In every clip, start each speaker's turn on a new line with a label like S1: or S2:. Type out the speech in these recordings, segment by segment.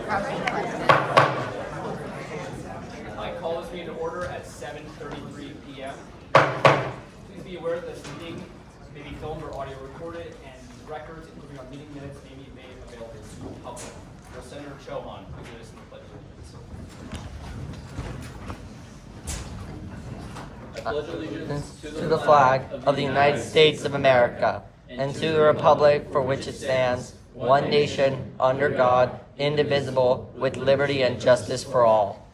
S1: I call this meeting to order at 7:33 p.m. Please be aware that this meeting may be filmed or audio recorded, and records, including our meeting minutes, may be made available to the public. Will Senator Chauhan please lead us in the pledge of allegiance? I pledge allegiance
S2: to the flag of the United States of America and to the republic for which it stands, one nation, under God, indivisible, with liberty and justice for all.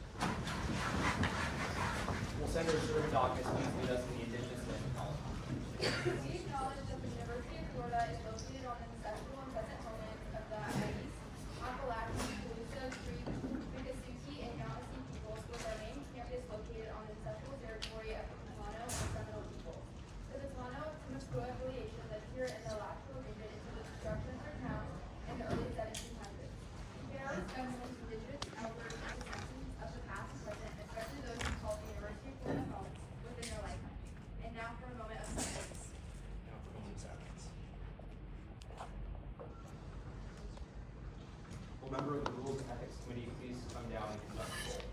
S1: Will Senator Zergadakis please lead us in the Indigenous Land Acknowledgement?
S3: We acknowledge that the University of Florida is located on the ancestral and present homeland of the Apaches, Appalachian, Calusa, Creek, Miccosukee, and Yamasee peoples, with our main campus located on the ancestral territory of the Tohono and Seminole peoples. The Tohono-Timucua affiliation lived here in the Alachua region until the destruction of their town in the early 1700s. There are some indigenous elders and descendants of the past and present, especially those who called the University of Florida home within their lifetime. And now for a moment of silence.
S1: Will a member of the Rules and Ethics Committee please come down and conduct the roll?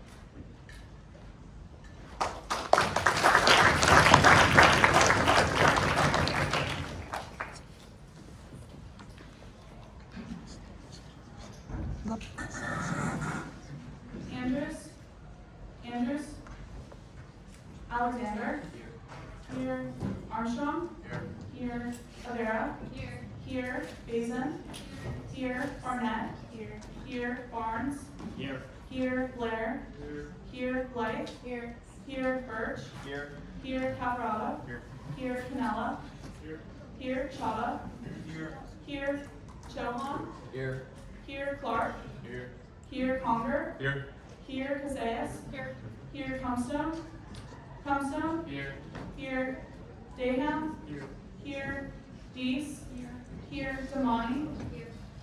S4: Andrews, Alexander, here, Armstrong, here, Avera, here, Basin, here, Barnett, here, Barnes, here, Blair, here, Blythe, here, Birch, here, Caparada, here, Canella, here, Chava, here, Chauhan, here, Clark, here, Conger, here, Casillas, here, Comstone, here, Daham, here, Deese, here, Damani,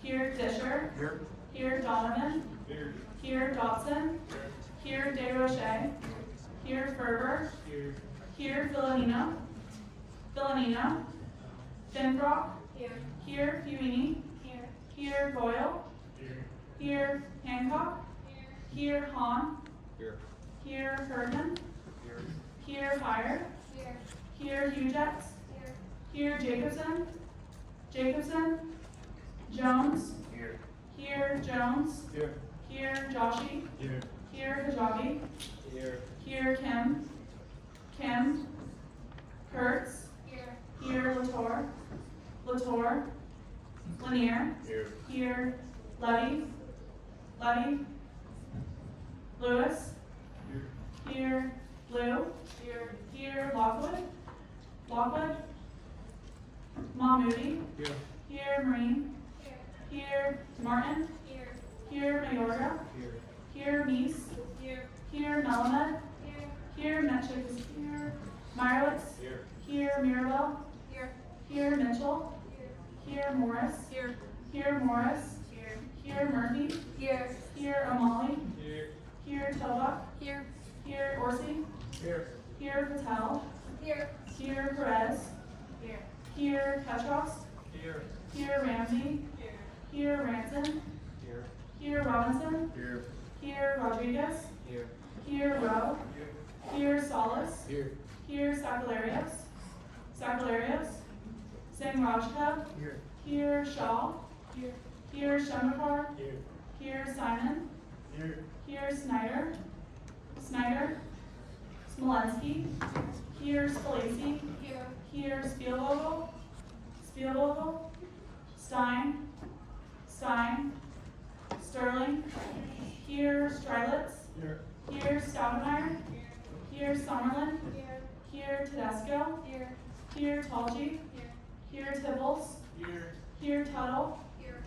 S4: here, Disher, here, Donovan, here, Dotson, here, DeRoche, here, Ferber, here, Villanino, Finbrock, here, Puini, here, Boyle, here, Hancock, here, Hahn, here, Herdman, here, Hire, here, Hughes, here, Jacobson, Jones, here, Jones, here, Joshi, here, Kajabi, here, Kim, Kurtz, here, Latour, Lanier, here, Levy, Lewis, here, Blue, here, Lockwood, Mahmoudi, here, Marine, here, Martin, here, Mayorga, here, Meese, here, Melamed, here, Metchik, here, Meyerowitz, here, Mirabel, here, Mitchell, here, Morris, here, Murphy, here, Amali, here, Tobak, here, Orsi, here, Patel, here, Perez, here, Petros, here, Ramsey, here, Ranson, here, Robinson, here, Rodriguez, here, Rowe, here, Solis, here, Sakalarios, Sangrajka, here, Shaw, here, Shemakar, here, Simon, here, Snyder, Smolensky, here, Spalacy, here, Spielvogel, Stein, Sterling, here, Strilitz, here, Staudenmeier, here, Summerlin, here, Tedesco, here, Talgi, here, Tibbles, here, Tuttle, here,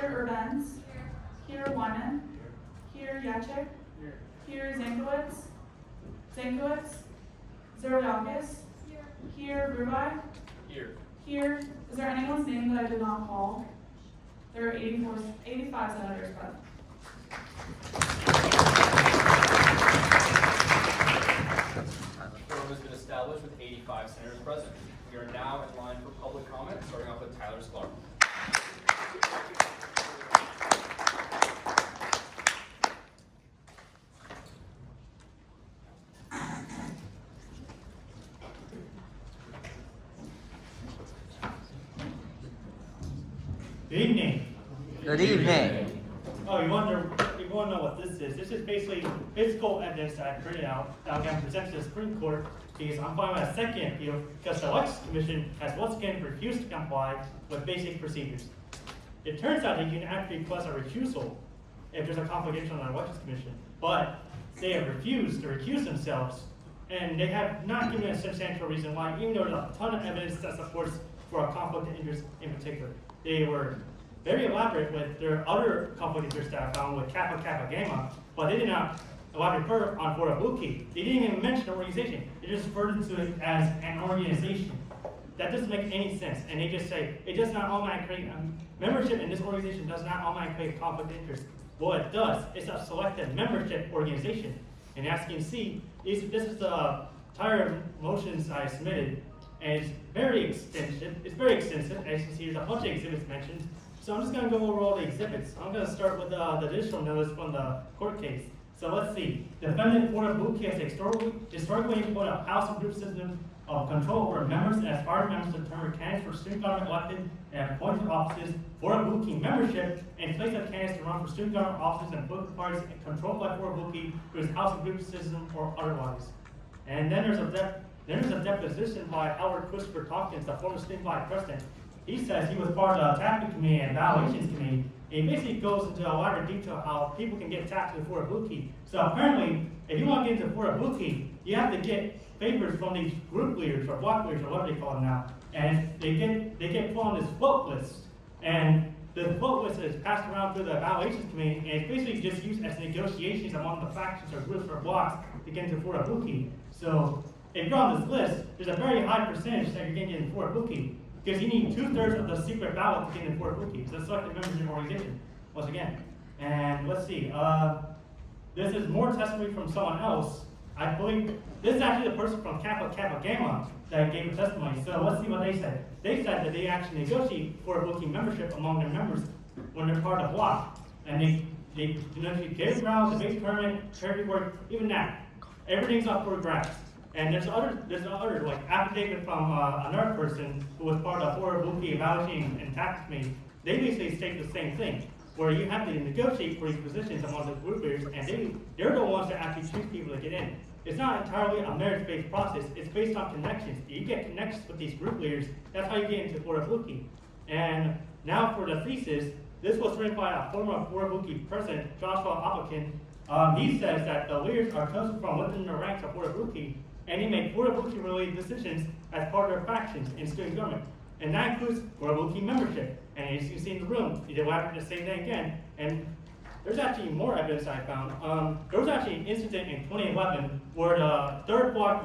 S4: Urbens, here, Wyman, here, Yachik, here, Zankowitz, Zerodakis, here, Rubai, here, is there anyone's name that I did not call? There are 85 senators present.
S1: Quorum has been established with 85 senators present. We are now in line for public comment, starting off with Tyler Sklar.
S5: evening.
S2: Good evening.
S5: Oh, you want to know what this is? This is basically physical evidence that I printed out that I'm going to present to the Supreme Court because I'm filing a second appeal because the Elections Commission has once again refused to comply with basic procedures. It turns out that you can actually request a recusal if there's a conflict on the Elections Commission, but they have refused to recuse themselves, and they have not given a substantial reason why, even though there's a ton of evidence that supports for a conflict of interest in particular. They were very elaborate with their other conflict of interest that I found with Kappa Kappa Gamma, but they did not elaborate on for a Buki. They didn't even mention an organization. They just referred to it as an organization. That doesn't make any sense. And they just say, it does not automatically create, membership in this organization does not automatically create conflict of interest. What it does, it's a selected membership organization. And as you can see, this is the entire motions I submitted, and it's very extensive. As you can see, there's a bunch of exhibits mentioned. So I'm just going to go over all the exhibits. I'm going to start with the additional notice from the court case. So let's see. Defendant Florida Buki has historically employed a house and group system of control over members and aspiring members to determine candidates for student government elected and appointed offices for a Buki membership and place of candidates to run for student government offices and political parties controlled by Florida Buki through his house and group system or otherwise. And then there's a deposition by Howard Christopher Tompkins, the former student body president. He says he was part of the tapping committee and evaluations committee. And he basically goes into a lot of detail how people can get tapped to the Florida Buki. So apparently, if you want to get into Florida Buki, you have to get favors from these group leaders or block leaders or whatever they call them now. And they get put on this vote list. And the vote list is passed around through the evaluations committee, and it's basically just used as negotiations among the factions or groups or blocks to get into Florida Buki. So if you're on this list, there's a very high percentage that you're getting into Florida Buki. Because you need 2/3 of the secret ballot to get into Florida Buki. So selected members of your organization, once again. And let's see, this is more testimony from someone else. I believe this is actually the person from Kappa Kappa Gamma that gave a testimony. So let's see what they said. They said that they actually negotiate for a Buki membership among their members when they're part of block. And they negotiate daily rounds, debate tournament, charity work, even that. Everything's up for grabs. And there's other like affidavit from another person who was part of Florida Buki evaluating and tax committee. They basically state the same thing, where you have to negotiate for these positions among the group leaders, and they're the ones that actually choose people to get in. It's not entirely a merit-based process. It's based on connections. You get connections with these group leaders. That's how you get into Florida Buki. And now for the thesis, this was written by a former Florida Buki president, Joshua Applekin. He says that the leaders are chosen from within the ranks of Florida Buki, and they make Florida Buki related decisions as part of their factions in student government. And that includes Florida Buki membership. And as you see in the room, you elaborate the same thing again. And there's actually more evidence I found. There was actually an incident in 2011 where the third block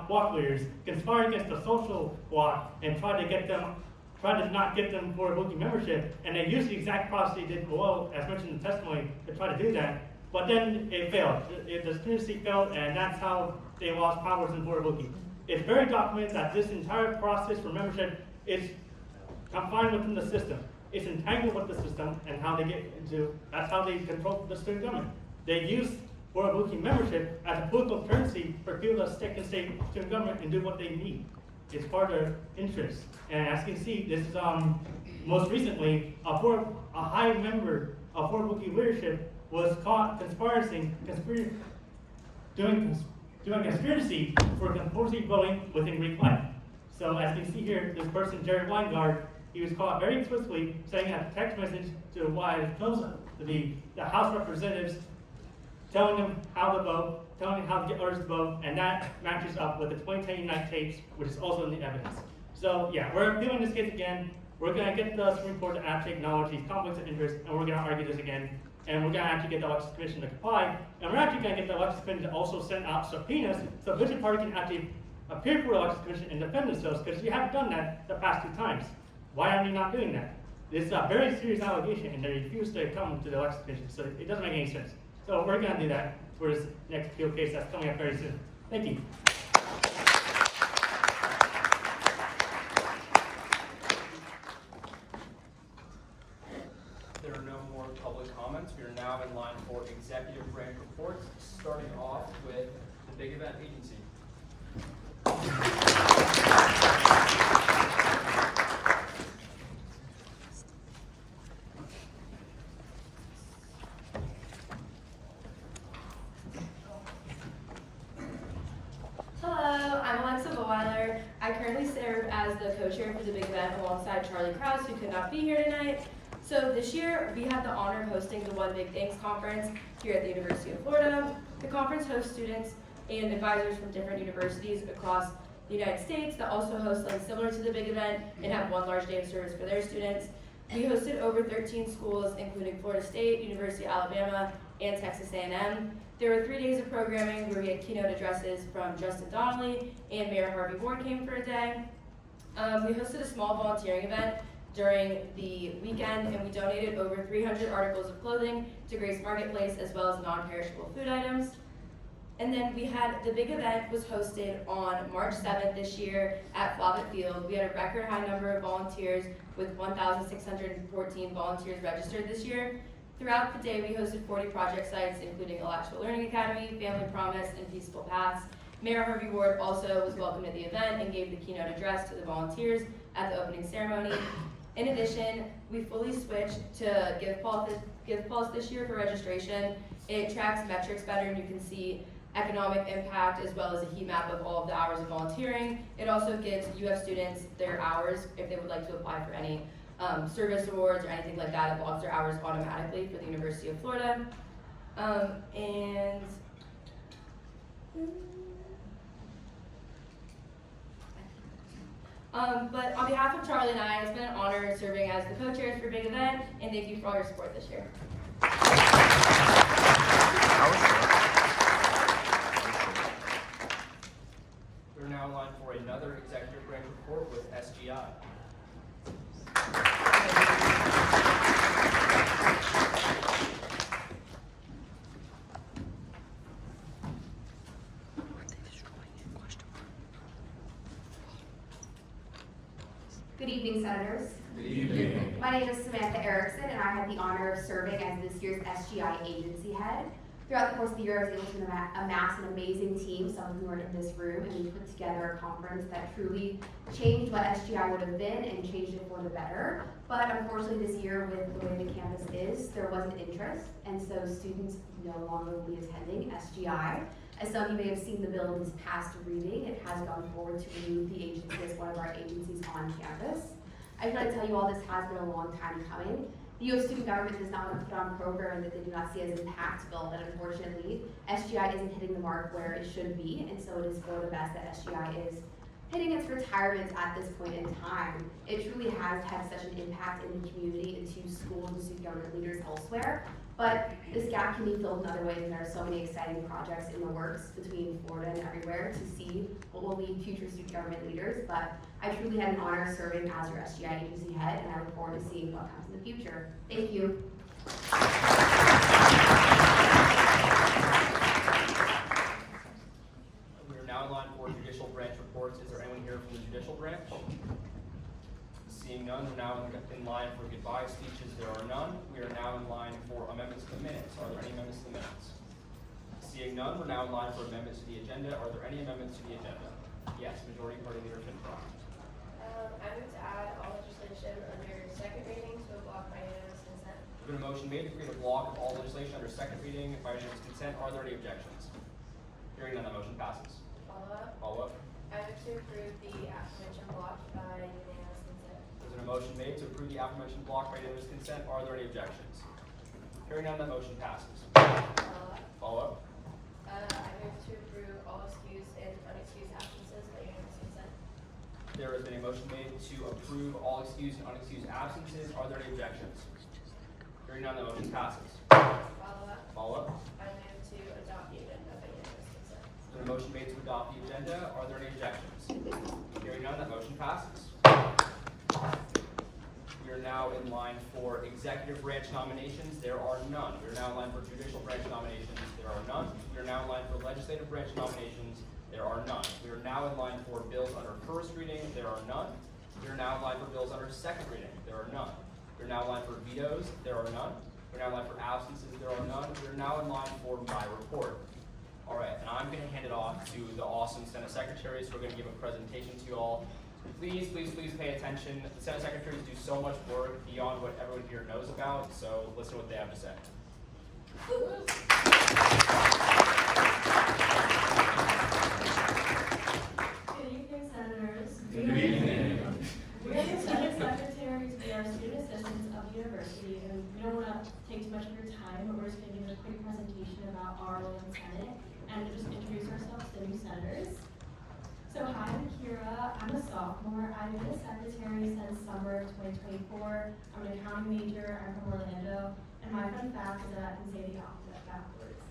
S5: block leaders conspired against the social block and tried to not get them Florida Buki membership. And they used the exact process they did below, as mentioned in the testimony, to try to do that. But then it failed. The conspiracy failed, and that's how they lost powers in Florida Buki. It's very documented that this entire process for membership is confined within the system. It's entangled with the system, and how they get into, that's how they control the student government. They use Florida Buki membership as a political currency for people to stick and stay student government and do what they need. It's part of their interest. And as you can see, this is most recently, a high member of Florida Buki leadership was caught doing conspiracy for compulsory voting within Greek life. So as you can see here, this person, Jared Weingart, he was caught very explicitly sending a text message to the House representatives, telling them how to vote, telling them how to get others to vote, and that matches up with the 2010 United tapes, which is also in the evidence. So yeah, we're appealing this case again. We're going to get the Supreme Court to actually acknowledge these conflicts of interest, and we're going to argue this again. And we're going to actually get the Elections Commission to comply, and we're actually going to get the Elections Commission to also send out subpoenas so the Vision Party can actually appear for the Elections Commission and defend themselves, because you haven't done that the past 2 times. Why are you not doing that? This is a very serious allegation, and they refuse to come to the Elections Commission, so it doesn't make any sense. So we're going to do that for this next appeal case that's coming up very soon. Thank you.
S1: There are no more public comments. We are now in line for executive branch reports, starting off with the Big Event Agency.
S6: currently serve as the co-chair for the big event alongside Charlie Krause, who could not be here tonight. So this year, we had the honor of hosting the One Big Thanks Conference here at the University of Florida. The conference hosts students and advisors from different universities across the United States that also host something similar to the big event and have one large day of service for their students. We hosted over 13 schools, including Florida State, University of Alabama, and Texas A&M. There were 3 days of programming where we had keynote addresses from Justin Donnelly and Mayor Harvey Ward came for a day. We hosted a small volunteering event during the weekend, and we donated over 300 articles of clothing to Grace Marketplace as well as non-perishable food items. And then we had the big event was hosted on March 7th this year at Flavitt Field. We had a record high number of volunteers with 1,614 volunteers registered this year. Throughout the day, we hosted 40 project sites, including Electrical Learning Academy, Family Promise, and Peaceful Paths. Mayor Harvey Ward also was welcomed at the event and gave the keynote address to the volunteers at the opening ceremony. In addition, we fully switched to Give Pulse this year for registration. It tracks metrics better, and you can see economic impact as well as a heat map of all of the hours of volunteering. It also gives UF students their hours if they would like to apply for any service awards or anything like that. It logs their hours automatically for the University of Florida. But on behalf of Charlie and I, it's been an honor serving as the co-chairs for Big Event, and thank you for all your support this year.
S1: We're now in line for another executive branch report with SGI.
S7: Good evening, Senators.
S1: Good evening.
S7: My name is Samantha Erickson, and I have the honor of serving as this year's SGI agency head. Throughout the course of the year, I was able to amass an amazing team, some of whom are in this room, and we put together a conference that truly changed what SGI would have been and changed it for the better. But unfortunately this year, with the way the campus is, there wasn't interest, and so students no longer will be attending SGI. As some of you may have seen the bill in this past reading, it has gone forward to remove the agency as one of our agencies on campus. I just want to tell you all this has been a long time coming. The U.S. student government does not want to put on programs that they do not see as impactful, and unfortunately, SGI isn't hitting the mark where it should be, and so it is for the best that SGI is hitting its retirement at this point in time. It truly has had such an impact in the community and to schools and student government leaders elsewhere, but this gap can be filled in other ways, and there are so many exciting projects in the works between Florida and everywhere to see what will lead future student government leaders. But I truly had an honor serving as your SGI agency head, and I look forward to seeing what comes in the future. Thank you.
S1: We are now in line for judicial branch reports. Is there anyone here from the judicial branch? Seeing none, we're now in line for goodbye speeches. There are none. We are now in line for amendments to the minutes. Are there any amendments to the minutes? Seeing none, we're now in line for amendments to the agenda. Are there any amendments to the agenda? Yes, Majority Party Leader Finfrost.
S8: I move to add all legislation under second reading to a block by unanimous consent.
S1: There's been a motion made to create a block of all legislation under second reading by unanimous consent. Are there any objections? Hearing none, the motion passes.
S8: Follow up. I move to approve the aforementioned block by unanimous consent.
S1: There's been a motion made to approve the aforementioned block by unanimous consent. Are there any objections? Hearing none, the motion passes. Follow up.
S8: I move to approve all excused and unexcused absences by unanimous consent.
S1: There has been a motion made to approve all excused and unexcused absences. Are there any objections? Hearing none, the motion passes. Follow up.
S8: I move to adopt the agenda by unanimous consent.
S1: There's been a motion made to adopt the agenda. Are there any objections? Hearing none, that motion passes. We are now in line for executive branch nominations. There are none. We are now in line for judicial branch nominations. There are none. We are now in line for legislative branch nominations. There are none. We are now in line for bills under first reading. There are none. We are now in line for bills under second reading. There are none. We are now in line for vetoes. There are none. We are now in line for absences. There are none. We are now in line for my report. All right, and I'm going to hand it off to the awesome Senate Secretaries who are going to give a presentation to you all. Please, please, please pay attention. The Senate Secretaries do so much work beyond what everyone here knows about, so listen to what they have to say.
S9: Good evening, Senators.
S1: Good
S6: take too much of your time, but we're just going to give a quick presentation about our role in the Senate and just introduce ourselves to the new senators. So hi, I'm Kira. I'm a sophomore. I've been a secretary since summer of 2024. I'm an accounting major. I'm from Orlando. And my fun fact is that I can say the alphabet backwards.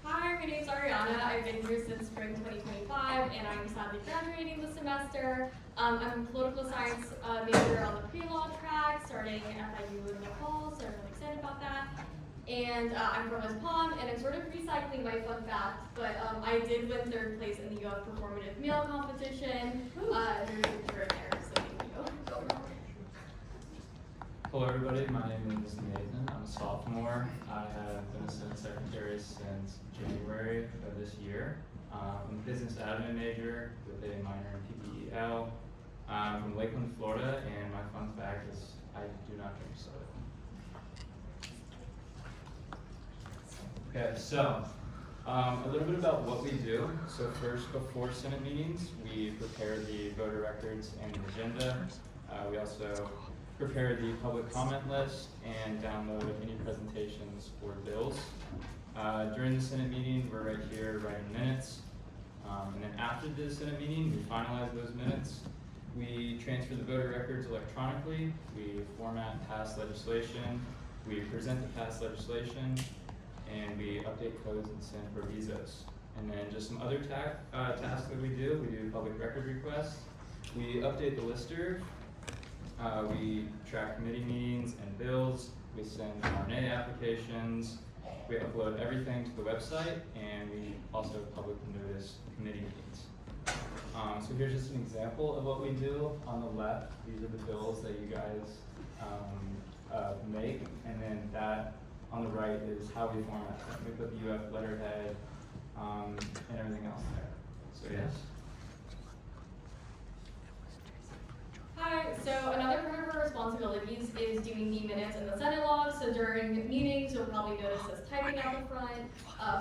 S6: Hi, my name's Ariana. I've been here since spring 2025, and I'm sadly graduating this semester. I'm a political science major on the pre-law track, starting FIU in the fall, so I'm really excited about that. And I'm from West Palm, and I'm sort of recycling my fun fact, but I did win 3rd place in the UF Performative Meal Competition. There's a picture in there, so thank you.
S9: Hello everybody, my name is Nathan. I'm a sophomore. I have been a Senate Secretary since January of this year. I'm a business admin major with a minor in PPEL. I'm from Lakeland, Florida, and my fun fact is I do not drink soda. Okay, so a little bit about what we do. So first, before Senate meetings, we prepare the voter records and the agenda. We also prepare the public comment list and download any presentations or bills. During the Senate meeting, we're right here writing minutes. And then after the Senate meeting, we finalize those minutes. We transfer the voter records electronically. We format past legislation. We present the past legislation. And we update codes and send provisos. And then just some other tasks that we do public record requests. We update the lister. We track committee meetings and bills. We send RNA applications. We upload everything to the website, and we also public notice committee meetings. So here's just an example of what we do. On the left, these are the bills that you guys make, and then that on the right is how we format them. We put the UF letterhead and everything else there. So yes.
S6: Hi, so another part of our responsibilities is doing the minutes and the Senate logs. So during meetings, you'll probably notice us typing out the front.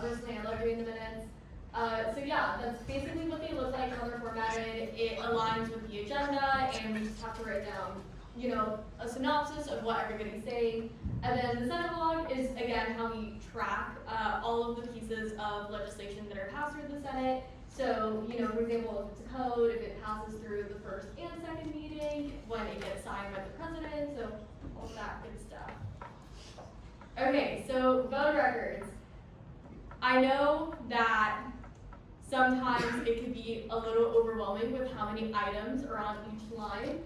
S6: Personally, I love doing the minutes. So yeah, that's basically what they look like when they're formatted. It aligns with the agenda, and we just have to write down, a synopsis of what everybody's saying. And then the Senate log is, again, how we track all of the pieces of legislation that are passed through the Senate. So, for example, if it's a code, if it passes through the first and second meeting, when it gets signed by the president, so all that good stuff. Okay, so voter records. I know that sometimes it can be a little overwhelming with how many items are on each line.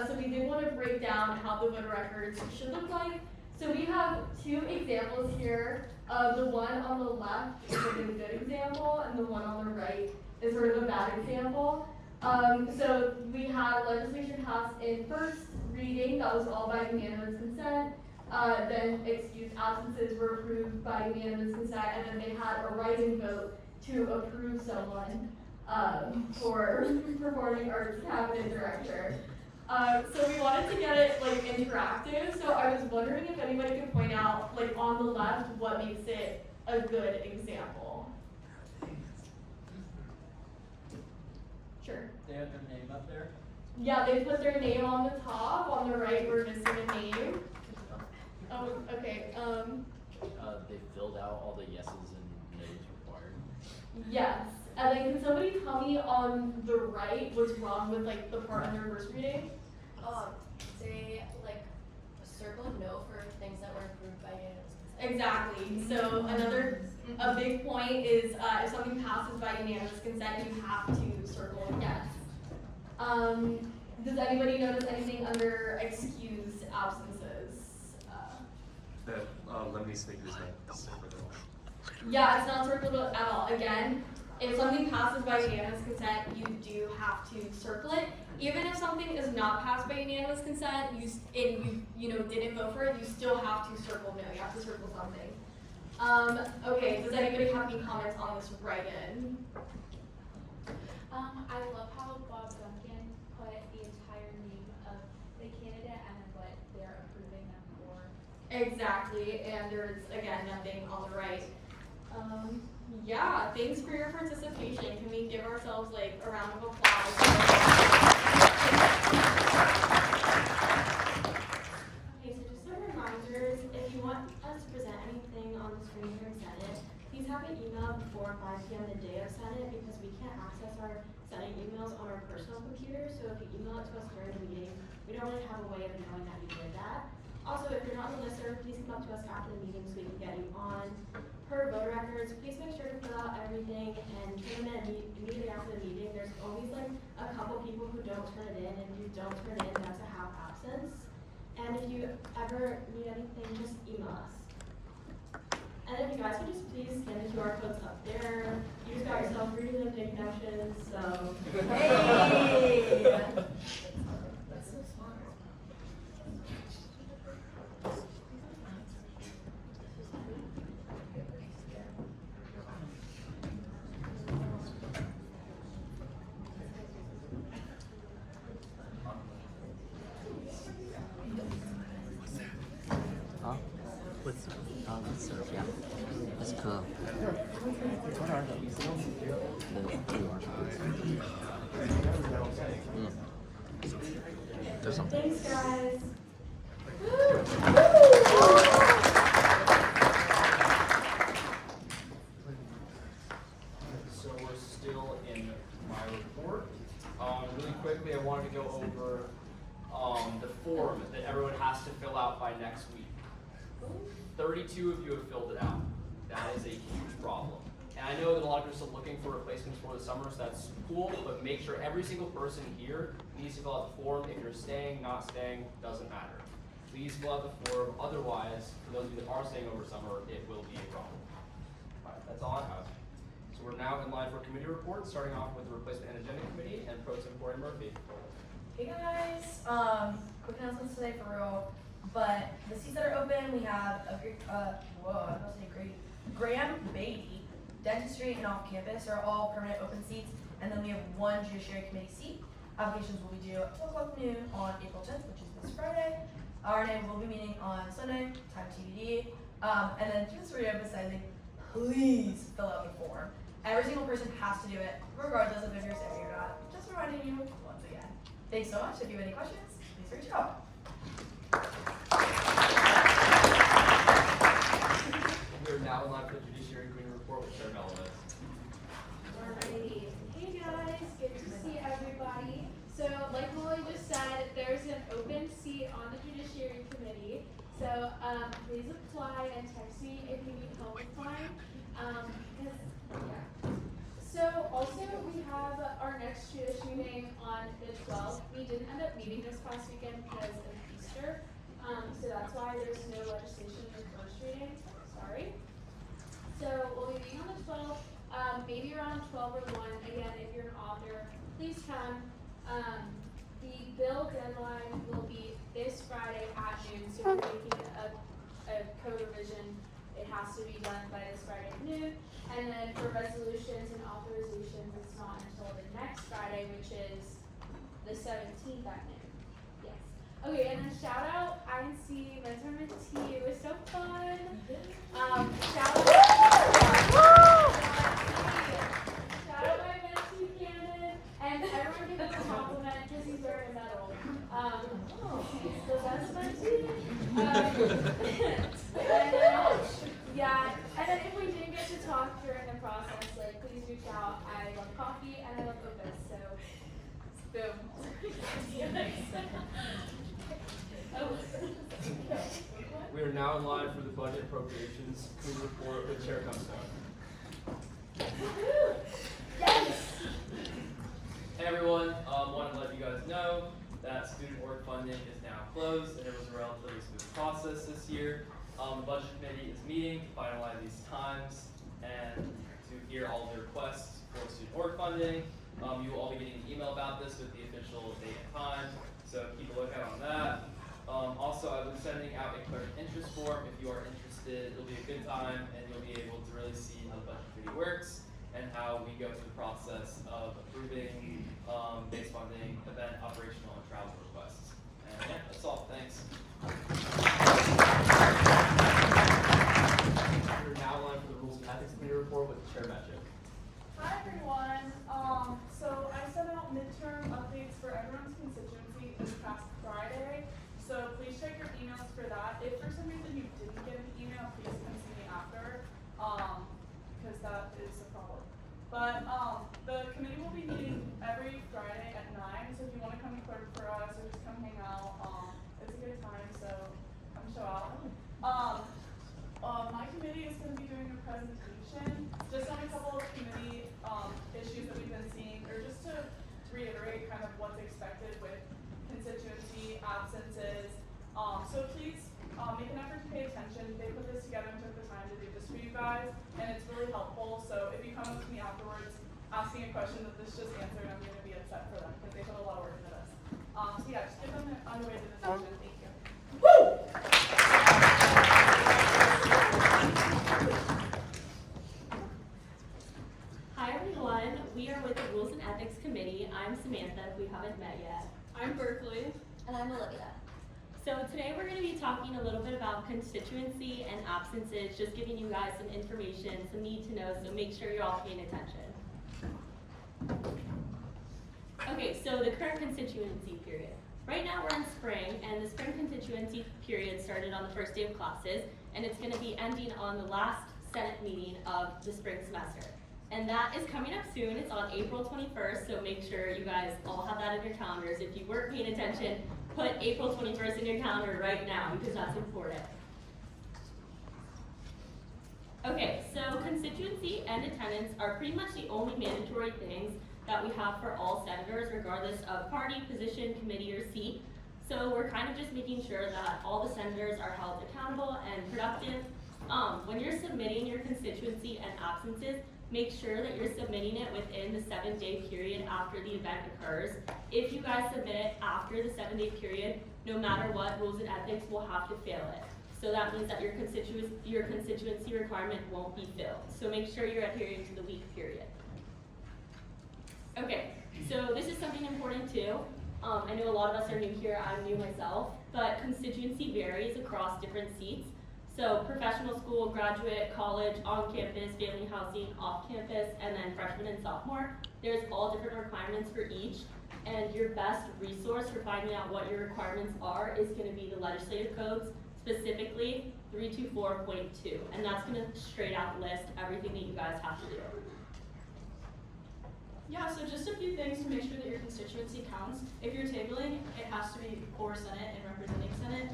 S6: So we did want to break down how the voter records should look like. So we have 2 examples here. The one on the left is a good example, and the one on the right is sort of a bad example. So we had legislation passed in first reading, that was all by unanimous consent. Then excused absences were approved by unanimous consent, and then they had a write-in vote to approve someone for performing arts cabinet director. So we wanted to get it interactive. So I was wondering if anybody could point out on the left what makes it a good example. Sure.
S1: They have their name up there.
S6: Yeah, they put their name on the top. On the right, we're missing a name. Oh, okay.
S10: They filled out all the yeses and no's required.
S6: Yes. And then can somebody tell me on the right what's wrong with the part under first reading?
S8: They circled no for things that were approved by unanimous consent.
S6: Exactly. So a big point is if something passes by unanimous consent, you have to circle yes. Does anybody notice anything under excused absences?
S11: Let me speak this name.
S6: Yeah, it's not circled at all. Again, if something passes by unanimous consent, you do have to circle it. Even if something is not passed by unanimous consent, you didn't vote for it, you still have to circle no. You have to circle something. Okay, does anybody have any comments on this write-in?
S3: I love how Bob Duncan put the entire name of the candidate and then what they're approving them for.
S6: Exactly, and there's, again, nothing on the right. Yeah, thanks for your participation. Can we give ourselves a round of applause? Okay, so just so we're want us to present anything on the screen during Senate, please have an email before 5 p.m. the day of Senate because we can't access our Senate emails on our personal computer. So if you email it to us during the meeting, we don't really have a way of knowing that you did that. Also, if you're not on the listserv, please come up to us after the meeting so we can get you on. Per voter records, please make sure to fill out everything and turn them in immediately after the meeting. There's always like a couple people who don't turn it in, and if you don't turn it in, that's a half absence. And if you ever need anything, just email us. And if you guys could just please scan the QR codes up there. You just got yourself really big connections, so hey! That's so smart.
S2: Yeah. That's cool. What are those? There's something.
S6: Thanks, guys.
S1: So we're still in my report. Really quickly, I wanted to go over the form that everyone has to fill out by next week. 32 of you have filled it out. That is a huge problem. And I know that a lot of you are still looking for replacements for the summer, so that's cool, but make sure every single person here needs to fill out the form. If you're staying, not staying, doesn't matter. Please fill out the form, otherwise, for those of you that are staying over summer, it will be a problem. All right, that's all I have. So we're now in line for committee reports, starting off with the replacement and agenda committee and Pro Tem Corey Murphy.
S11: Hey guys, quick announcements today for real. But the seats that are open, we have Graham Beatty, dentistry and off campus are all permanent open seats, and then we have one judiciary committee seat. Applications will be due at 12 o'clock noon on April 10th, which is this Friday. RNA will be meeting on Sunday, time TBD. And then just re-emphasizing, please fill out the form. Every single person has to do it, regardless of if you're staying or not. Just reminding you once again. Thanks so much. If you have any questions, please reach out.
S1: We are now in line for the Judiciary Committee report with Chair Melvin.
S3: Alrighty. Hey guys, good to see everybody. So like Molly just said, there's an open seat on the Judiciary Committee. So please apply and text me if you need help applying. So also we have our next judiciary meeting on the 12th. We didn't end up meeting this past weekend because of Easter. So that's why there's no legislation in the first reading. Sorry. So we'll be meeting on the 12th, maybe around 12 or 1. Again, if you're an author, please come. The bill deadline will be this Friday at noon. So if you're making a code revision, it has to be done by this Friday at noon. And then for resolutions and authorizations, it's not until the next Friday, which is the 17th at noon. Yes. Okay, and then shout out INC Mentorment Tea. It was so fun. Shout out my mentee Cannon, and everyone give him a compliment because he's wearing a medal. He's the best mentee. Yeah, and then if we didn't get to talk during the process, like please reach out. I love coffee and I love Opus, so boom.
S1: We are now in line for the Budget Appropriations Committee report with Chair Cumstone.
S3: Yes!
S1: Hey everyone, wanted to let you guys know that student work funding is now closed and it was a relatively smooth process this year. The Budget Committee is meeting to finalize these times and to hear all of the requests for student work funding. You will all be getting an email about this with the official date and time, so keep a lookout on that. Also, I've been sending out a clerk interest form. If you are interested, it'll be a good time and you'll be able to really see how the Budget Committee works and how we go through the process of approving base funding, event, operational, and travel requests. And yeah, that's all. Thanks. We're now on for the Rules and Ethics Committee report with Chair Magic.
S4: Hi everyone. So I sent out midterm updates for everyone's constituency this past Friday. So please check your emails for that. If for some reason you didn't get an But the committee will be meeting every Friday at 9, so if you want to come clerk for us or just come hang out, it's a good time, so come show out. My committee is going to be doing a presentation just on a couple of committee issues that we've been seeing, or just to reiterate kind of what's expected with constituency absences. So please make an effort to pay attention. They put this together and took the time to do this for you guys, and it's really helpful. So if you come up to me afterwards asking a question that this just answered, I'm going to be upset for them because they put a lot of work into this. So yeah, just give them an unweighted attention. Thank you. Woo!
S12: Hi everyone, we are with the Rules and Ethics Committee. I'm Samantha, if we haven't met yet.
S13: I'm Berkeley.
S7: And I'm Olivia.
S12: So today we're going to be talking a little bit about constituency and absences, just giving you guys some information, some need to know, so make sure you're all paying attention. Okay, so the current constituency period. Right now we're in spring, and the spring constituency period started on the first day of classes, and it's going to be ending on the last Senate meeting of the spring semester. And that is coming up soon. It's on April 21st, so make sure you guys all have that in your calendars. If you weren't paying attention, put April 21st in your calendar right now because that's important. Okay, so constituency and attendance are pretty much the only mandatory things that we have for all senators, regardless of party, position, committee, or seat. So we're kind of just making sure that all the senators are held accountable and productive. When you're submitting your constituency and absences, make sure that you're submitting it within the 7-day period after the event occurs. If you guys submit it after the 7-day period, no matter what, Rules and Ethics will have to fail it. So that means that your constituency requirement won't be filled. So make sure you're adhering to the week period. Okay, so this is something important too. I know a lot of us are new here, I'm new myself, but constituency varies across different seats. So professional school, graduate, college, on campus, family housing, off campus, and then freshman and sophomore. There's all different requirements for each, and your best resource for finding out what your requirements are is going to be the legislative codes, specifically 324.2, and that's going to straight out list everything that you guys have to do.
S13: Yeah, so just a few things to make sure that your constituency counts. If you're tabling, it has to be for Senate and representing Senate.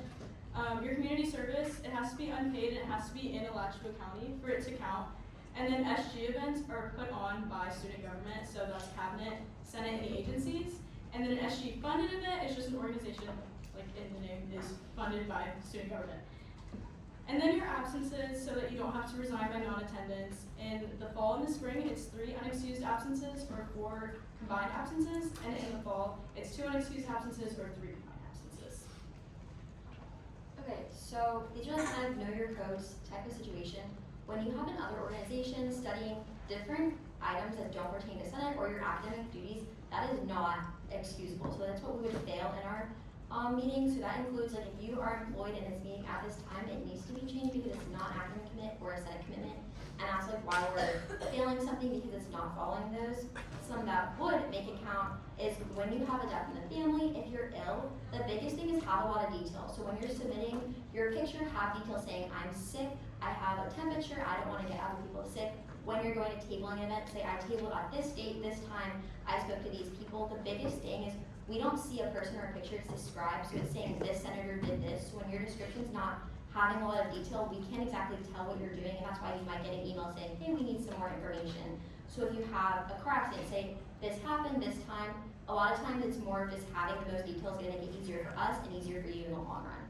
S13: Your community service, it has to be unpaid and it has to be in Alachua County for it to count. And then SG events are put on by student government, so that's cabinet, Senate, and the agencies. And then an SG funded event is just an organization, like in the name, is funded by student government. And then your absences, so that you don't have to resign by non-attendance. In the fall and the spring, it's 3 unexcused absences or 4 combined absences. And in the fall, it's 2 unexcused absences or 3 combined absences.
S7: Okay, so these are kind of know your codes type of situation. When you have in other organizations studying different items that don't pertain to Senate or your academic duties, that is not excusable. So that's what we would fail in our meeting. So that includes, like, if you are employed in this meeting at this time, it needs to be changed because it's not an academic commitment or a Senate commitment. And that's like why we're failing something, because it's not following those. Some that would make it count is when you have a death in the family, if you're ill, the biggest thing is have a lot of detail. So when you're submitting your picture, have details saying, I'm sick, I have a temperature, I don't want to get other people sick. When you're going to tabling an event, say I tabled at this date, this time, I spoke to these people. The biggest thing is we don't see a person or a picture to describe, so it's saying this senator did this. So when your description's not having a lot of detail, we can't exactly tell what you're doing, and that's why you might get an email saying, hey, we need some more information. So if you have a car accident, say this happened this time, a lot of times it's more just having those details going to make it easier for us and easier for you in the long run.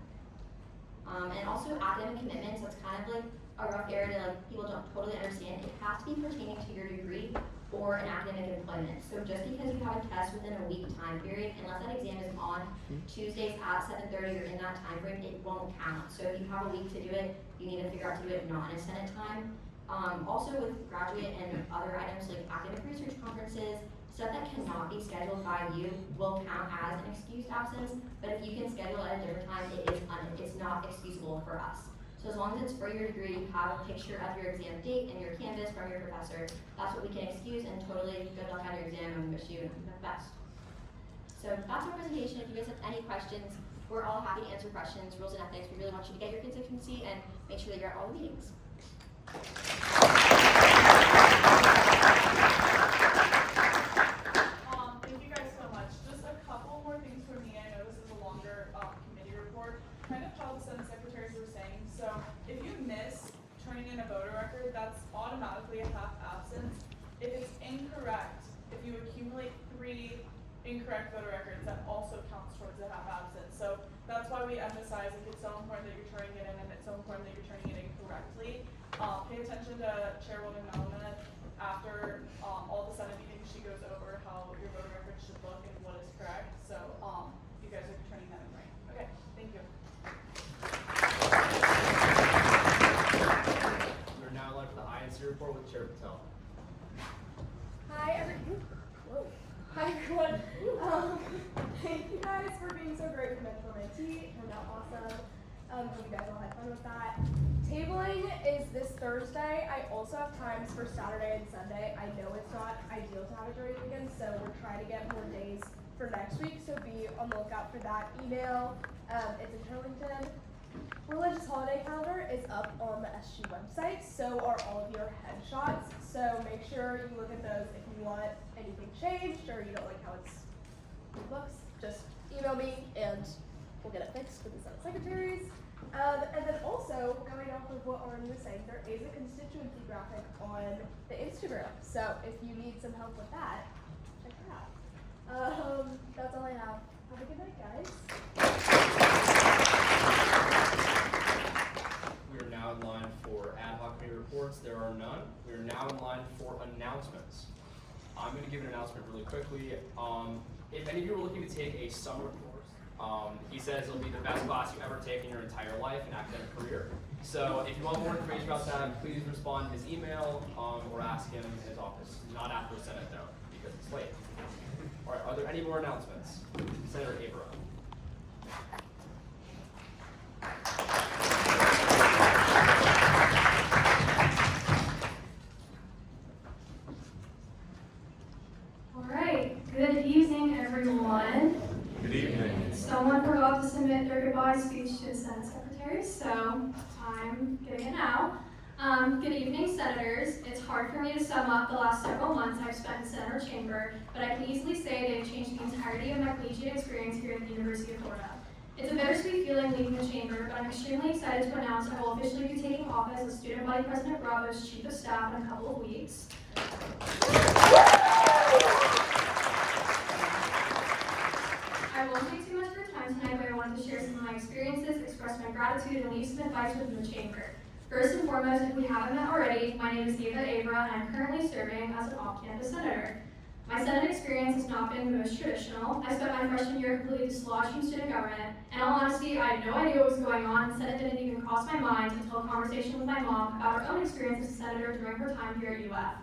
S7: And also academic commitments, that's kind of like a rough area to, like, people don't totally understand. It has to be pertaining to your degree or an academic employment. So just because you have a test within a week time period, unless that exam is on Tuesdays at 7:30 or in that time frame, it won't count. So if you have a week to do it, you need to figure out to do it not in Senate time. Also with graduate and other items like academic research conferences, stuff that cannot be scheduled by you will count as an excused absence, but if you can schedule at a different time, it's not excusable for us. So as long as it's for your degree, you have a picture of your exam date and your canvas from your professor, that's what we can excuse, and totally good luck on your exam, and we wish you the best. So that's our presentation. If you guys have any questions, we're all happy to answer questions. Rules and ethics, we really want you to get your constituency and make sure that you're at all the meetings.
S4: in a voter record, that's automatically a half absence. If it's incorrect, if you accumulate 3 incorrect voter records, that also counts towards a half absence. So that's why we emphasize if it's so important that you're turning it in and it's so important that you're turning it in correctly. Pay attention to Chairwoman Melman after all the Senate meetings. She goes over how your voter record should look and what is correct. So you guys are turning that in right. Okay, thank you.
S1: We're now live for the INC report with Chair Patel.
S14: Hi everyone. Thank you guys for being so great with Mentor Mentee. It turned out awesome. Hope you guys all had fun with that. Tabling is this Thursday. I also have times for Saturday and Sunday. I know it's not ideal to have it during the weekend, so we're trying to get more days for next week, so be on the lookout for that email. It's in Turlington. Religious holiday calendar is up on the SG website, so are all of your headshots. So make sure you look at those if you want anything changed or you don't like how it's in the books. Just email me and we'll get it fixed with the Senate secretaries. And then also, going off of what Arnie was saying, there is a constituency graphic on the Instagram. So if you need some help with that, check it out. That's all I have. Have a good night, guys.
S1: We are now in line for ad hoc committee reports. There are none. We are now in line for announcements. I'm going to give an announcement really quickly. If any of you are looking to take a summer course, he says it'll be the best class you ever take in your entire life and academic career. So if you want more information about that, please respond to his email or ask him in his office. Not after Senate though, because it's late. All right, are there any more announcements? Senator Avera.
S15: Good evening, everyone.
S16: Good evening.
S15: Someone forgot to submit their goodbye speech to the Senate Secretary, so I'm giving it now. Good evening, Senators. It's hard for me to sum up the last several months I've spent in Senator Chamber, but I can easily say they've changed the entirety of my collegiate experience here at the University of Florida. It's a bittersweet feeling leaving the chamber, but I'm extremely excited to announce I will officially be taking office as Student Body President Bravo's Chief of Staff in a couple of weeks. I won't take too much of your time tonight, but I wanted to share some of my experiences, express my gratitude, and leave some advice within the chamber. First and foremost, if we haven't met already, my name is Avera, and I'm currently serving as an off-campus senator. My Senate experience has not been the most traditional. I spent my freshman year completely dislodged from student government. In all honesty, I had no idea what was going on, and Senate didn't even cross my mind until a conversation with my mom about her own experience as a senator during her time here at UF.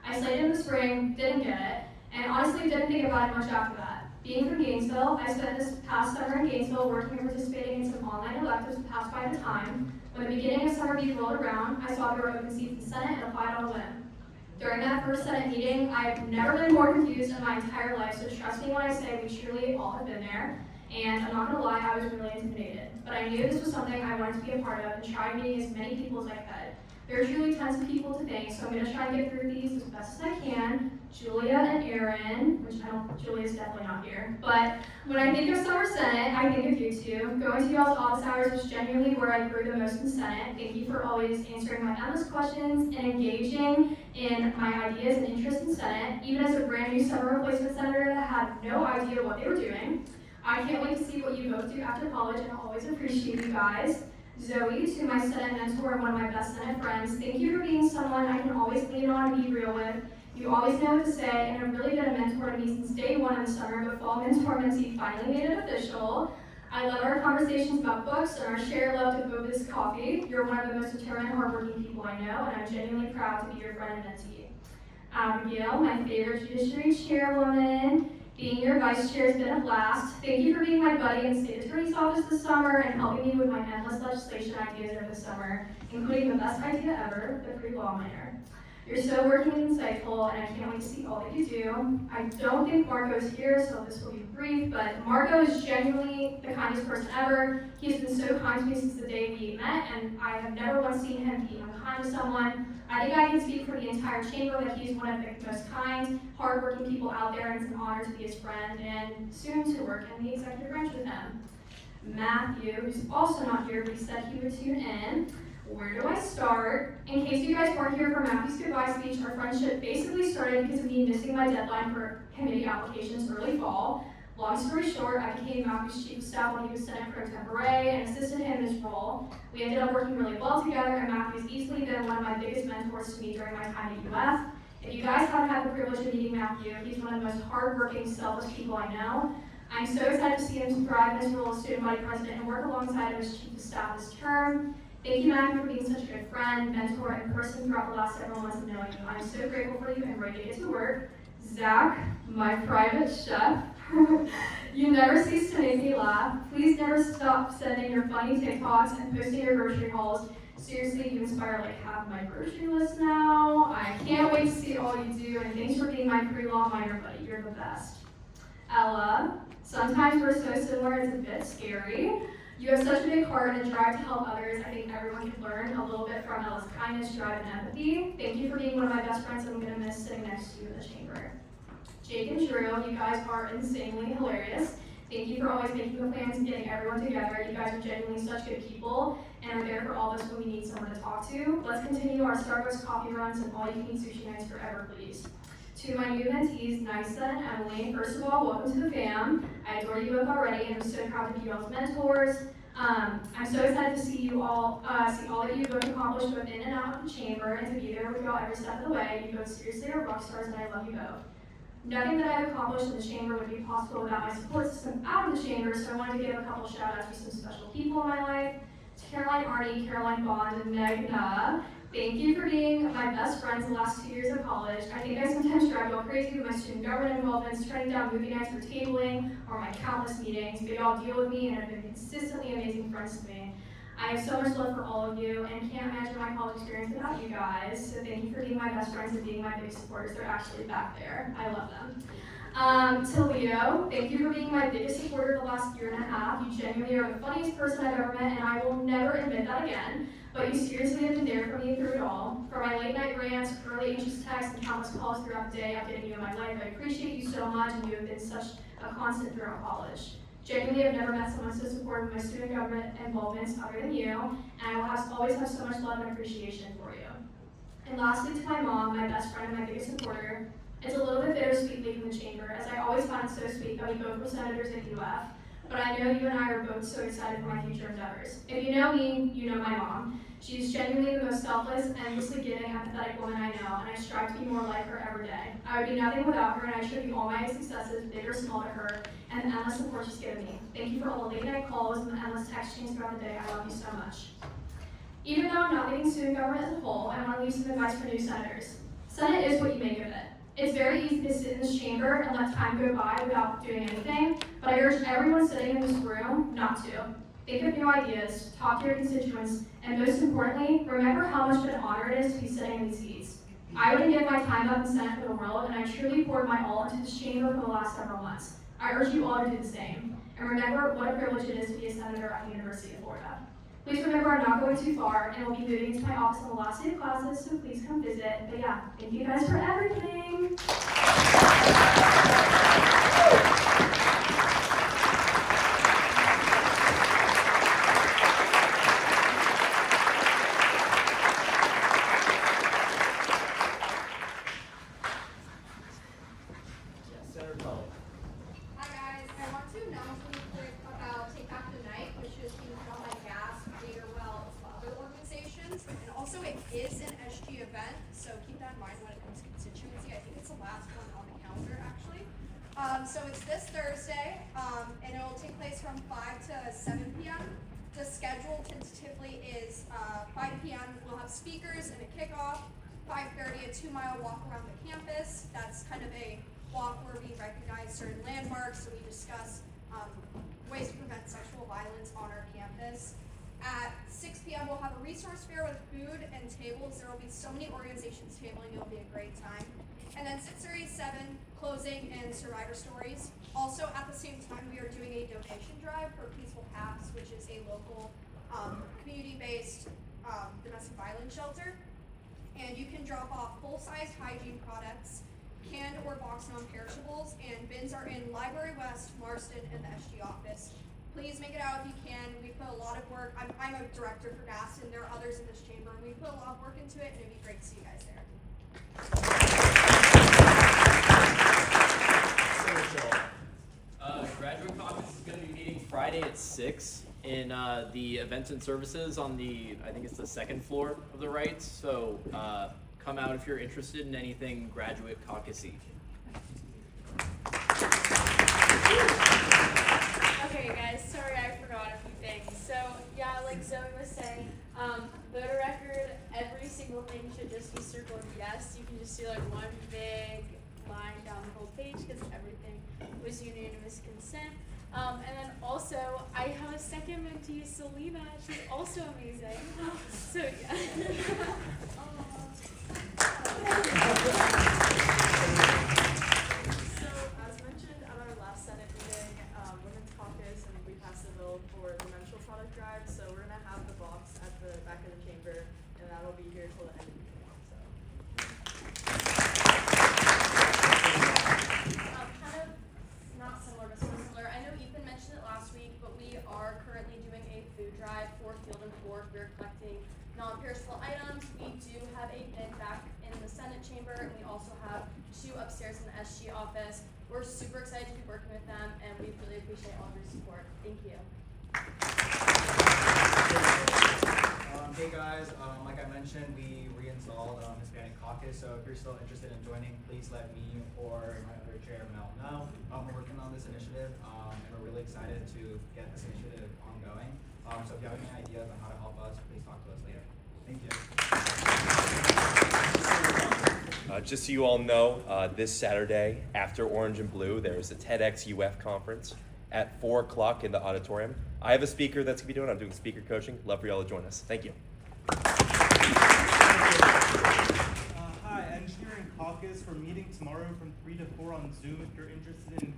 S15: I slated in the spring, didn't get it, and honestly didn't think about it much after that. Being from Gainesville, I spent this past summer in Gainesville working and participating in some online electives to pass by the time. When the beginning of summer week rolled around, I saw there were open seats in the Senate and applied on a whim. During that first Senate meeting, I've never been more confused in my entire life, so trust me when I say we truly all have been there. And I'm not gonna lie, I was really intimidated. But I knew this was something I wanted to be a part of and tried meeting as many people as I could. There are truly tons of people to thank, so I'm gonna try and get through these as best as I can. Julia and Aaron, which Julia's definitely not here, but when I think of Summer Senate, I think of you two. Going to y'all's office hours was genuinely where I grew the most in Senate. Thank you for always answering my endless questions and engaging in my ideas and interests in Senate, even as a brand new summer replacement senator that had no idea what they were doing. I can't wait to see what you both do after college, and I always appreciate you guys. Zoe, to my Senate mentor and one of my best Senate friends, thank you for being someone I can always lean on and be real with. You always know what to say, and have really been a mentor to me since day one in the summer, but fall mentor mentee finally made it official. I love our conversations about books and our shared love to bogus coffee. You're one of the most determined, hardworking people I know, and I'm genuinely proud to be your friend and mentee. Abigail, my favorite judiciary chairwoman, being your vice chair has been a blast. Thank you for being my buddy in the state attorney's office this summer and helping me with my endless legislation ideas over the summer, including the best idea ever, the pre-law minor. You're so working and insightful, and I can't wait to see all that you do. I don't think Marco's here, so this will be brief, but Marco is genuinely the kindest person ever. He's been so kind to me since the day we met, and I have never once seen him be unkind to someone. I think I can speak for the entire chamber that he's one of the most kind, hardworking people out there, and it's an honor to be his friend, and soon to work in the executive branch with him. Matthew, who's also not here, but he said he would tune in. Where do I start? In case you guys weren't here for Matthew's goodbye speech, our friendship basically started because of me missing my deadline for committee applications early fall. Long story short, I became Matthew's chief of staff when he was Senate pro tempore and assisted him in this role. We ended up working really well together, and Matthew's easily been one of my biggest mentors to me during my time at UF. If you guys haven't had the privilege of meeting Matthew, he's one of the most hardworking, selfless people I know. I'm so excited to see him thrive in his role as student body president and work alongside of his chief of staff this term. Thank you, Matthew, for being such a good friend, mentor, and person throughout the last several months of knowing you. I'm so grateful for you and ready to get to work. Zach, my private chef, you never cease to make me laugh. Please never stop sending your funny TikToks and posting your grocery hauls. Seriously, you inspire like half my grocery list now. I can't wait to see all you do, and thanks for being my pre-law minor buddy. You're the best. Ella, sometimes we're so similar it's a bit scary. You have such a big heart and a drive to help others. I think everyone can learn a little bit from Ella's kindness, drive, and empathy. Thank you for being one of my best friends, and I'm gonna miss sitting next to you in the chamber. Jake and Drew, you guys are insanely hilarious. Thank you for always making the plans and getting everyone together. You guys are genuinely such good people and are there for all of us when we need someone to talk to. Let's continue our Starbucks coffee runs and all-you-can-eat sushi nights forever, please. To my new mentees, Nysa and Emily, first of all, welcome to the fam. I adore you both already, and I'm so proud to be you all's mentors. I'm so excited to see you all, see all that you've both accomplished both in and out of the chamber, and to be there with you all every step of the way. You both seriously are rock stars, and I love you both. Nothing that I've accomplished in the chamber would be possible without my support system out of the chamber, so I wanted to give a couple shout outs to some special people in my life. To Caroline Arnie, Caroline Bond, and Megna. Thank you for being my best friends the last 2 years of college. I think I sometimes drive y'all crazy with my student government involvements, turning down movie nights for tabling, or my countless meetings, but y'all deal with me and have been consistently amazing friends to me. I have so much love for all of you and can't imagine my college experience without you guys, so thank you for being my best friends and being my big supporters. They're actually back there. I love them. To Leo, thank you for being my biggest supporter the last year and a half. You genuinely are the funniest person I've ever met, and I will never admit that again. But you seriously have been there for me through it all. For my late night rants, early anxious texts, and countless calls throughout the day, I've getting you in my life. I appreciate you so much, and you have been such a constant throughout college. Genuinely, I've never met someone so supportive of my student government involvements other than you, and I will always have so much love and appreciation for you. And lastly, to my mom, my best friend and my biggest supporter, it's a little bit bittersweet leaving the chamber, as I always found it so sweet that we both were senators at UF, but I know you and I are both so excited for my future endeavors. If you know me, you know my mom. She's genuinely the most selfless, endlessly giving, empathetic woman I know, and I strive to be more like her every day. I would be nothing without her, and I attribute all my successes, big or small, to her, and the endless support she's given me. Thank you for all the late night calls and the endless text chains throughout the day. I love you so much. Even though I'm not leaving student government as a whole, I want to leave some advice for new senators. Senate is what you make of it. It's very easy to sit in this chamber and let time go by without doing anything, but I urge everyone sitting in this room not to. Think of new ideas, talk to your constituents, and most importantly, remember how much of an honor it is to be sitting in these seats. I wouldn't give my time up in Senate for the world, and I truly poured my all into this chamber for the last several months. I urge you all to do the same. And remember what a privilege it is to be a senator at the University of Florida. Please remember I'm not going too far, and will be moving into my office on the last day of classes, so please come visit. But yeah, thank you guys for everything.
S3: Hi guys, I want to announce really quick about Take Back the Night, which is being put on by GAS, Gatorwell, and other organizations. And also it is an SG event, so keep that in mind when it comes to constituency. I think it's the last one on the calendar actually. So it's this Thursday, and it will take place from 5 to 7 p.m. The schedule tentatively is 5 p.m. We'll have speakers and a kickoff. 5:30, a 2-mile walk around the campus. That's kind of a walk where we recognize certain landmarks and we discuss ways to prevent sexual violence on our campus. At 6 p.m. we'll have a resource fair with food and tables. There will be so many organizations tabling, it'll be a great time. And then 6:37, closing and survivor stories. Also at the same time we are doing a donation drive for Peaceful Paths, which is a local community-based domestic violence shelter. And you can drop off full-size hygiene products, canned or boxed non-perishables, and bins are in Library West, Marston, and the SG office. Please make it out if you can. We put a lot of work. I'm a director for Gaston. There are others in this chamber. We put a lot of work into it, and it'd be great to see you guys there.
S1: Graduate caucus is going to be meeting Friday at 6 in the events and services on the, I think it's the second floor of the Rights. So come out if you're interested in anything graduate caucusy.
S16: Okay guys, sorry I forgot a few things. So yeah, like Zoe was saying, voter record, every single thing should just be circled yes. You can just do like one big line down the whole page because everything was unanimous consent. And then also, I have a second mentee, Selena. She's also amazing. So yeah.
S4: So, as mentioned at our last Senate meeting, Women's Caucus, and we passed the bill for the menstrual product drive. So we're gonna have the box at the back of the chamber, and that'll be here till the end of the meeting.
S3: Kind of not similar, but similar. I know Ethan mentioned it last week, but we are currently doing a food drive for Field and Fork. We're collecting non-perishable items. We do have a bin back in the Senate chamber, and we also have 2 upstairs in the SG office. We're super excited to be working with them, and we really appreciate all of your support. Thank you.
S17: Hey guys, like I mentioned, we reinstalled Hispanic Caucus, so if you're still interested in joining, please let me or my other chair, Mel, know. We're working on this initiative, and we're really excited to get this initiative ongoing. So if you have any ideas on how to help us, please talk to us later. Thank you.
S18: Just so you all know, this Saturday, after Orange and Blue, there is a TEDx UF conference at 4 o'clock in the auditorium. I have a speaker that's going to be doing it. I'm doing speaker coaching. Love for y'all to join us. Thank you.
S19: Hi, Engineering Caucus. We're meeting tomorrow from 3 to 4 on Zoom. If you're interested in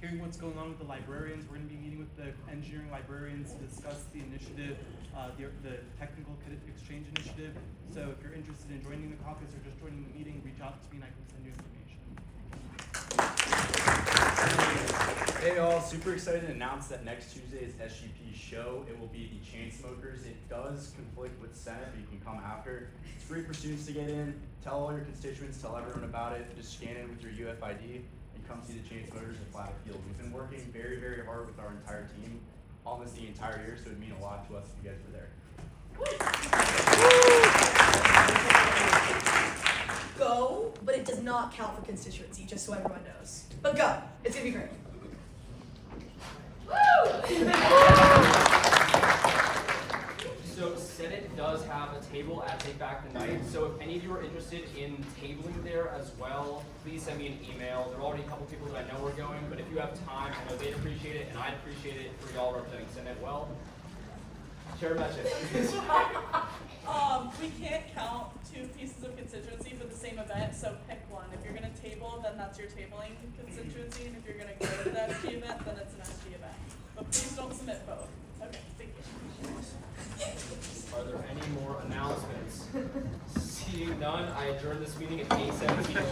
S19: hearing what's going on with the librarians, we're going to be meeting with the engineering librarians to discuss the initiative, the technical exchange initiative. So if you're interested in joining the caucus or just joining the meeting, reach out to me and I can send you information.
S20: Hey all, super excited to announce that next Tuesday is SGP's show. It will be the Chainsmokers. It does conflict with Senate, but you can come after. It's free for students to get in. Tell all your constituents, tell everyone about it. Just scan in with your UFID and come see the Chainsmokers at Flat Field. We've been working very, very hard with our entire team, almost the entire year, so it would mean a lot to us if you guys were there.
S11: Go, but it does not count for constituency, just so everyone knows. But go, it's gonna be great.
S1: So Senate does have a table at Take Back the Night. So if any of you are interested in tabling there as well, please send me an email. There are already a couple people that I know are going, but if you have time, I know they'd appreciate it, and I'd appreciate it for y'all representing Senate well. Chair Metchin.
S4: We can't count 2 pieces of constituency for the same event, so pick one. If you're going to table, then that's your tabling constituency, and if you're going to go to the SG event, then it's an SG event. But please don't submit both. Okay, thank you.
S1: Are there any more announcements? Seeing none, I adjourn this meeting at 8:17.